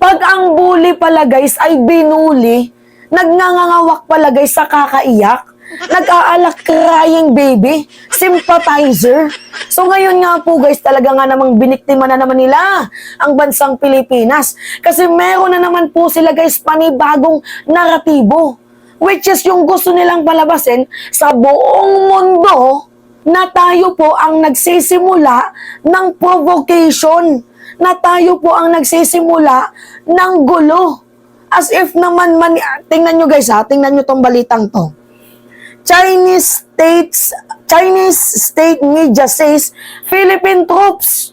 Pag ang bully pala guys ay binuli, nagnangangawak pala guys sa kakaiyak, nag-aalak crying baby, sympathizer. So ngayon nga po guys, talaga nga namang biniktima na naman nila ang bansang Pilipinas. Kasi meron na naman po sila guys panibagong naratibo. Which is yung gusto nilang palabasin sa buong mundo na tayo po ang nagsisimula ng provocation. Na tayo po ang nagsisimula ng gulo. As if naman, tingnan nyo guys ha, tingnan nyo tong balitang to. Chinese state media says Philippine troops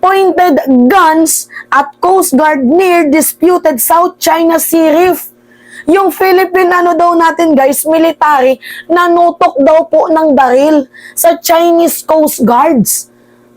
pointed guns at Coast Guard near disputed South China Sea Reef. Yung Philippine daw natin guys, military, nanutok daw po ng baril sa Chinese Coast Guards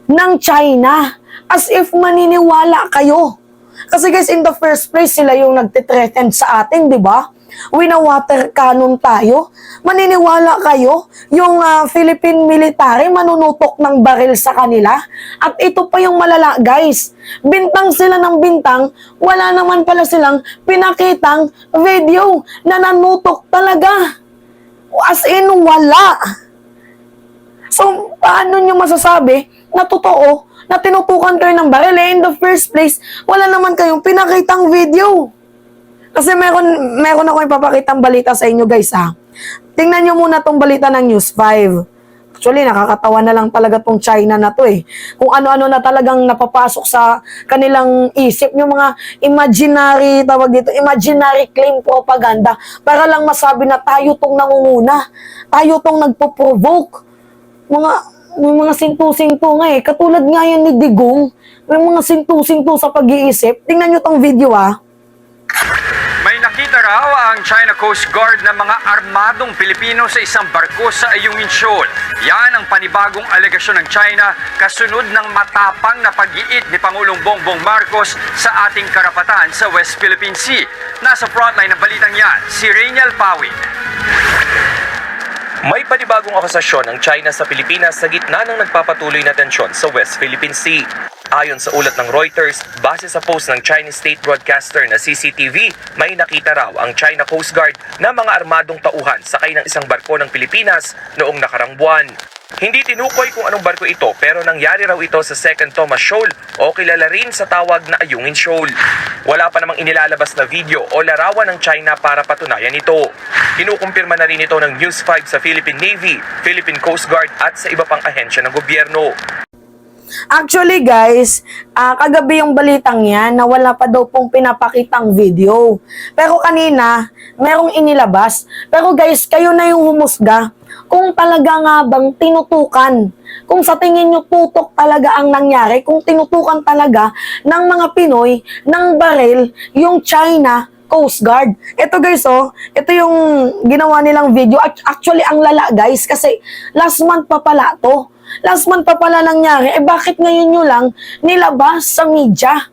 ng China. As if maniniwala kayo. Kasi guys, in the first place, sila yung nagtitreten sa atin, di ba? Wina-water cannon tayo. Maniniwala kayo, yung Philippine military manunutok ng baril sa kanila. At ito pa yung malala, guys. Bintang sila ng bintang, wala naman pala silang pinakitang video na nanutok talaga. As in, wala. So, paano nyo masasabi na totoo na tinutukan kayo ng baril? In the first place, wala naman kayong pinakitang video. Kasi meron ako ipapakitang balita sa inyo guys ha. Tingnan nyo muna tong balita ng News 5. Actually, nakakatawa na lang talaga tong China na to eh. Kung ano-ano na talagang napapasok sa kanilang isip, yung mga imaginary claim propaganda para lang masabi na tayo tong nangunguna. Tayo tong nagpo-provoke. May mga sintu-sintu nga eh. Katulad nga yan ni Digong. May mga sintu-sintu sa pag-iisip. Tingnan nyo tong video ha. May nakita raw ang China Coast Guard ng mga armadong Pilipino sa isang barko sa Ayungin Shoal. Yan ang panibagong alegasyon ng China kasunod ng matapang na pag-iit ni Pangulong Bongbong Marcos sa ating karapatan sa West Philippine Sea. Nasa frontline ng balitang yan, si Rainiel Pawid. May panibagong akusasyon ng China sa Pilipinas sa gitna ng nagpapatuloy na tensyon sa West Philippine Sea. Ayon sa ulat ng Reuters, base sa post ng Chinese state broadcaster na CCTV, may nakita raw ang China Coast Guard na mga armadong tauhan sakay ng isang barko ng Pilipinas noong nakarang buwan. Hindi tinukoy kung anong barko ito pero nangyari raw ito sa Second Thomas Shoal o kilala rin sa tawag na Ayungin Shoal. Wala pa namang inilalabas na video o larawan ng China para patunayan ito. Kinukumpirma na rin ito ng News 5 sa Philippine Navy, Philippine Coast Guard at sa iba pang ahensya ng gobyerno. Actually guys, kagabi yung balitang yan na wala pa daw pong pinapakitang video. Pero kanina, merong inilabas. Pero guys, kayo na yung humusga kung talaga nga bang tinutukan. Kung sa tingin nyo tutok talaga ang nangyari, kung tinutukan talaga ng mga Pinoy, ng baril, yung China Coast Guard. Ito guys, ito yung ginawa nilang video. Actually, ang lala guys, kasi last month pa pala to. Last month pa pala nangyari, bakit ngayon nyo lang nilabas sa media?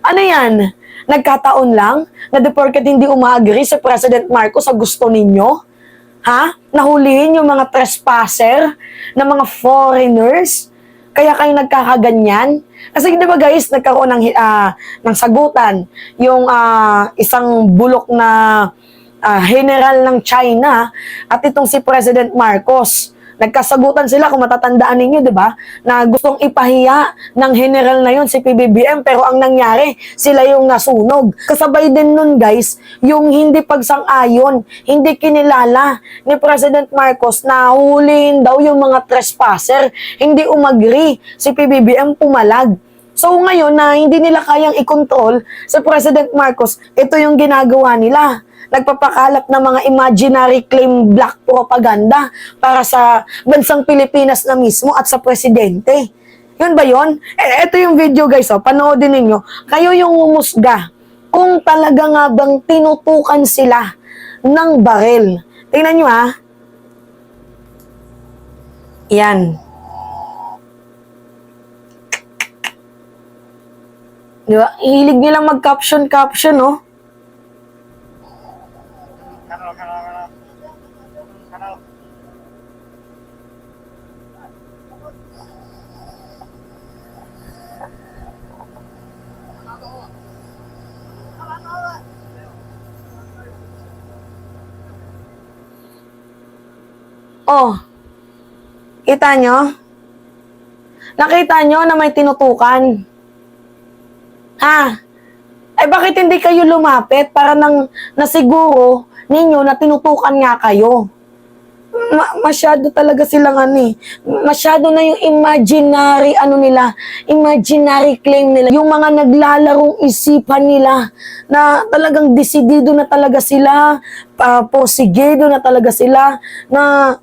Ano yan? Nagkataon lang na porket hindi umaagree si President Marcos sa gusto ninyo? Ha? Nahulihin yung mga trespasser na mga foreigners? Kaya kayo nagkakaganyan? Kasi di ba guys, nagkaroon ng sagutan yung isang bulok na general ng China at itong si President Marcos. Nagkasagutan sila, kung matatandaan ninyo, di ba? Na gustong ipahiya ng general na yun, si PBBM, pero ang nangyari, sila yung nasunog. Kasabay din nun, guys, yung hindi pagsang-ayon, hindi kinilala ni President Marcos na huliin daw yung mga trespasser, hindi umagri, si PBBM pumalag. So ngayon na hindi nila kayang i-control si President Marcos, ito yung ginagawa nila. Nagpapakalat ng mga imaginary claim black propaganda para sa bansang Pilipinas na mismo at sa presidente. Yun ba yun? Ito yung video guys, panoodin ninyo. Kayo yung umusga kung talaga nga bang tinutukan sila ng baril. Tingnan nyo ha. Yan. Diba? Hilig nilang mag-caption, no? Oh, kita nyo? Nakita nyo na may tinutukan? Ha? Ay bakit hindi kayo lumapit para nang nasiguro ninyo na tinutukan nga kayo? Masyado talaga silang masyado na yung imaginary imaginary claim nila, yung mga naglalarong isipan nila na talagang desidido na talaga sila, posigido na talaga sila na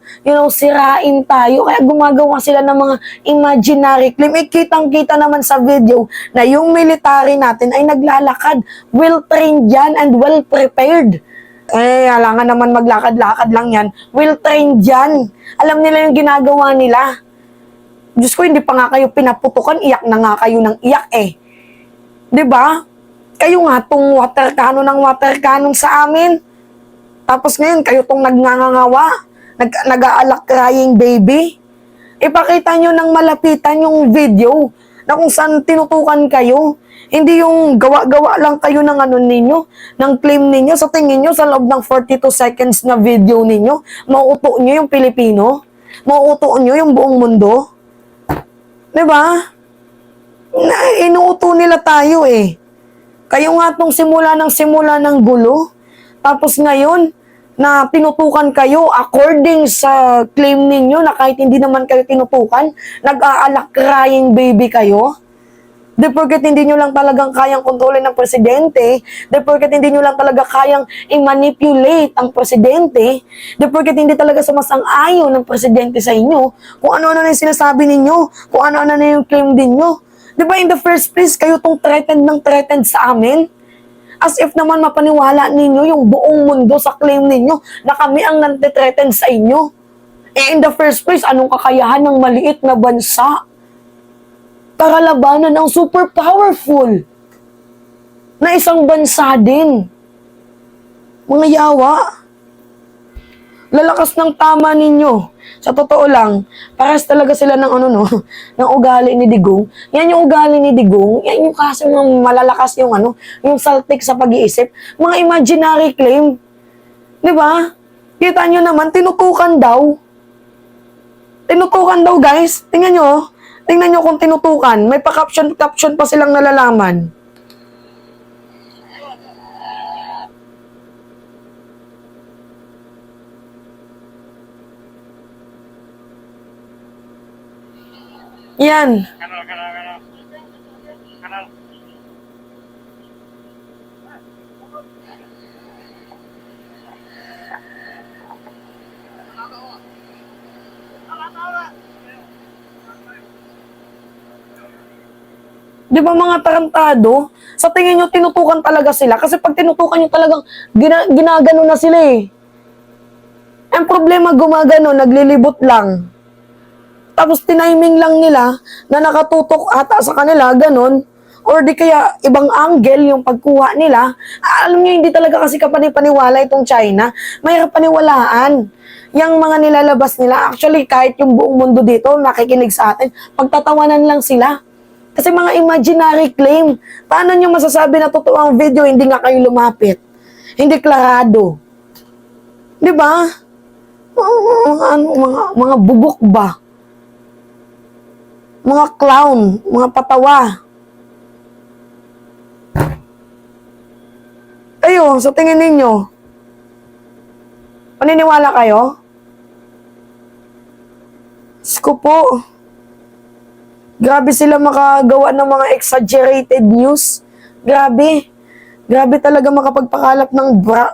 sirain tayo, kaya gumagawa sila ng mga imaginary claim. Kitang-kita naman sa video na yung military natin ay naglalakad, well-trained yan and well-prepared. Halangan naman maglakad-lakad lang yan. Well-trained yan. Alam nila yung ginagawa nila. Diyos ko, hindi pa nga kayo pinaputukan, iyak na nga kayo ng iyak eh. 'Di ba? Kayo nga tong water cannon sa amin. Tapos ngayon, kayo tong nagngangawa, nag-aalak crying baby. Ipakita nyo ng malapitan yung video na kung saan tinutukan kayo. Hindi yung gawa-gawa lang kayo ng ninyo, ng claim ninyo. Sa tingin nyo, sa loob ng 42 seconds na video ninyo, mauuto nyo yung Pilipino? Mauuto nyo yung buong mundo? Diba? Inuuto nila tayo eh. Kayo nga tong simula ng gulo. Tapos ngayon, na tinutukan kayo according sa claim ninyo na kahit hindi naman kayo tinutukan, nag-aalak crying baby kayo. Di porket hindi nyo lang talagang kayang kontrolin ng presidente, di porket hindi nyo lang talaga kayang i-manipulate ang presidente, di porket hindi talaga sumasang-ayon ng presidente sa inyo, kung ano-ano na yung sinasabi ninyo, kung ano-ano na yung claim ninyo. Di ba in the first place, kayo tong threatened sa amin? As if naman mapaniwala ninyo yung buong mundo sa claim ninyo na kami ang nante-threaten sa inyo. In the first place, anong kakayahan ng maliit na bansa para labanan ang super powerful na isang bansa din? Mga yawa. Lalakas ng tama ninyo. Sa totoo lang, pares talaga sila ng ng ugali ni Digong. Yan yung ugali ni Digong. Yan yung kasi malalakas yung yung saltik sa pag-iisip. Mga imaginary claim. 'Di ba? Kita nyo naman, tinutukan daw. Tinutukan daw, guys. Tingnan nyo. Tingnan nyo kung tinutukan. May pa-caption pa silang nalalaman. Yan. Di ba mga tarantado? Sa tingin nyo, tinutukan talaga sila. Kasi pag tinutukan nyo talagang ginagano na sila eh. Ang problema, gumagano, naglilibot lang. Tapos tiniming lang nila na nakatutok ata sa kanila, ganun. Or di kaya ibang angle yung pagkuha nila. Alam nyo, hindi talaga kasi kapanipaniwala itong China. Mahirap paniwalaan. Yang mga nilalabas nila, actually kahit yung buong mundo dito nakikinig sa atin, pagtatawanan lang sila. Kasi mga imaginary claim. Paano nyo masasabi na totoo ang video, hindi nga kayo lumapit? Hindi klarado. Di ba? Mga bugok ba? Mga clown, mga patawa. Ayun, sa tingin ninyo, paniniwala kayo? Sko po. Grabe sila makagawa ng mga exaggerated news. Grabe. Grabe talaga makapagpakalap ng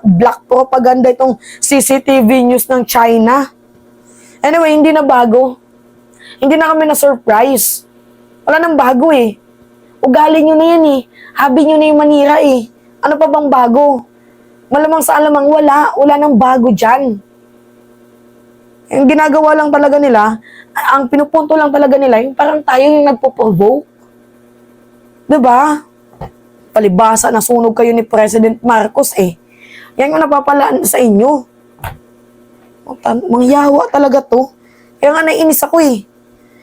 black propaganda itong CCTV news ng China. Anyway, hindi na bago. Hindi na kami na-surprise. Wala nang bago eh. Ugali nyo na yan eh. Habi nyo na yung manira eh. Ano pa bang bago? Malamang sa alamang wala. Wala nang bago dyan. Yung ginagawa lang talaga nila, ang pinupunto lang talaga nila, yung parang tayo yung nagpo-provoke. Diba? Palibasa, nasunog kayo ni President Marcos eh. Yan yung napapalaan sa inyo. Mga yawa talaga to. Kaya nga naiinis ako eh.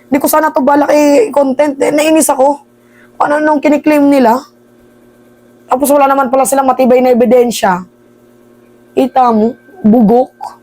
Hindi ko sana to balak content. Naiinis ako. Ano nung kiniklaim nila. Tapos wala naman pala silang matibay na ebidensya. Kita mo, bugok.